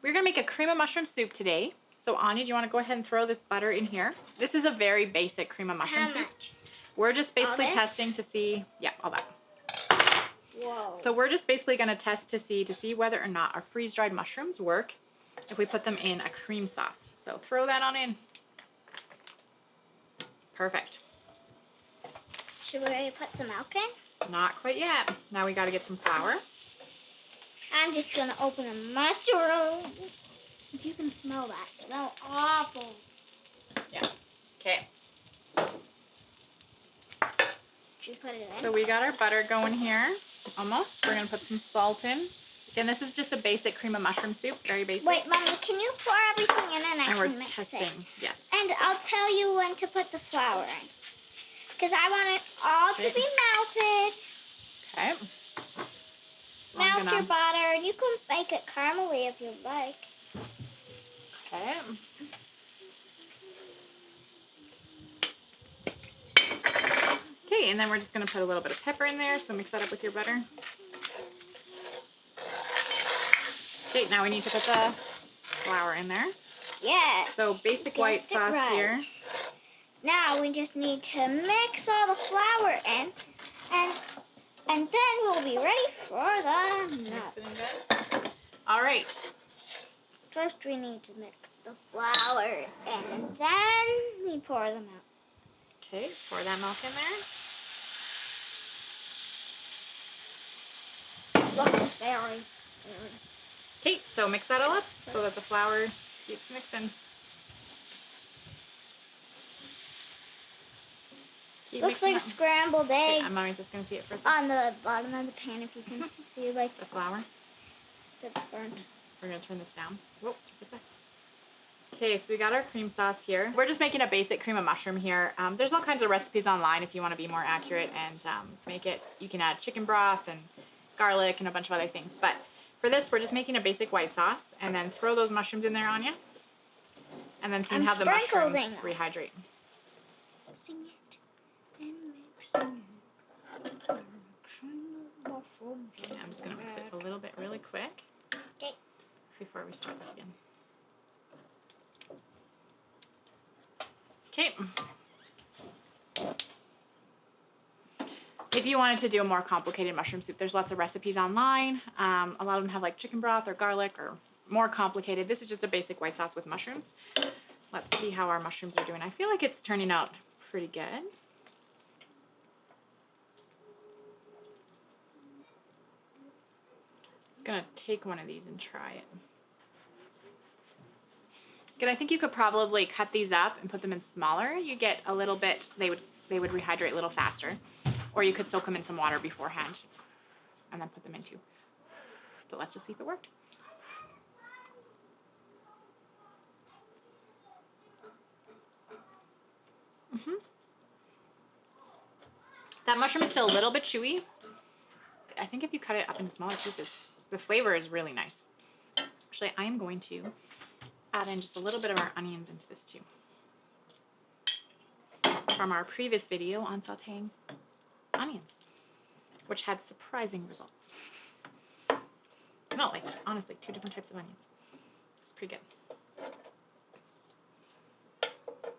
We're gonna make a cream of mushroom soup today. So Anya, do you wanna go ahead and throw this butter in here? This is a very basic cream of mushroom soup. Much? We're just basically testing to see, yeah, all that. Whoa. So we're just basically gonna test to see whether or not our freeze-dried mushrooms work if we put them in a cream sauce. So throw that on in. Perfect. Should we put the milk in? Not quite yet. Now we gotta get some flour. I'm just gonna open the mushrooms. If you can smell that, it smells awful. Yeah. Okay. Should we put it in? So we got our butter going here. Almost. We're gonna put some salt in. Again, this is just a basic cream of mushroom soup. Very basic. Wait, Mommy, can you pour everything in and I and we're can mix testing. it? Yes. And I'll tell you when to put the flour in. Because I want it all to be melted. Okay. Melt your butter. You can make it caramely if you like. Okay. Okay, and then we're just going to put a little bit of pepper in there, so mix that up with your butter. Okay, now we need to put the flour in there. Yes. So basic white sauce here. Now we just need to mix all the flour in, and then we'll be ready for the milk. Mix it in good. All right. First we need to mix the flour in, and then we pour the milk. Okay, pour that milk in there. Looks very good. Okay, so mix that all up so that the flour keeps mixing. Looks like scrambled egg. Okay, Mommy's just gonna see it first. On the bottom of the pan, if you can see, like the flour that's burnt. We're gonna turn this down. Whoa, just a sec. Okay, so we got our cream sauce here. We're just making a basic cream of mushroom here. There's all kinds of recipes online if you want to be more accurate and make it. You can add chicken broth and garlic and a bunch of other things. But for this, we're just making a basic white sauce, and then throw those mushrooms in there, Anya, and then see how the mushrooms rehydrate. Mixing it and mixing it. Okay, I'm just gonna mix it a little bit really quick. Okay. Before we start this again. Okay. If you wanted to do a more complicated mushroom soup, there's lots of recipes online. A lot of them have like chicken broth or garlic or more complicated. This is just a basic white sauce with mushrooms. Let's see how our mushrooms are doing. I feel like it's turning out pretty good. Just gonna take one of these and try it. Good, I think you could probably cut these up and put them in smaller. You get a little bit, they would rehydrate a little faster. Or you could soak them in some water beforehand and then put them into. But let's just see if it worked. That mushroom is still a little bit chewy. I think if you cut it up into smaller pieces, the flavor is really nice. Actually, I am going to add in just a little bit of our onions into this too. From our previous video on sauteing onions, which had surprising results. No, like honestly, 2 different types of onions. It's pretty good.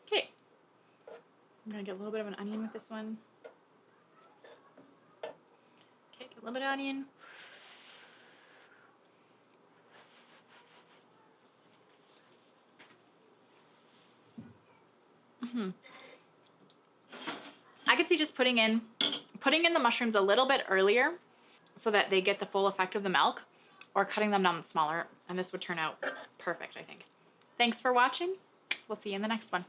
Okay, I'm gonna get a little bit of an onion with this one. Okay, get a little bit of onion. I could see just putting in the mushrooms a little bit earlier so that they get the full effect of the milk, or cutting them down smaller, and this would turn out perfect, I think. Thanks for watching. We'll see you in the next one.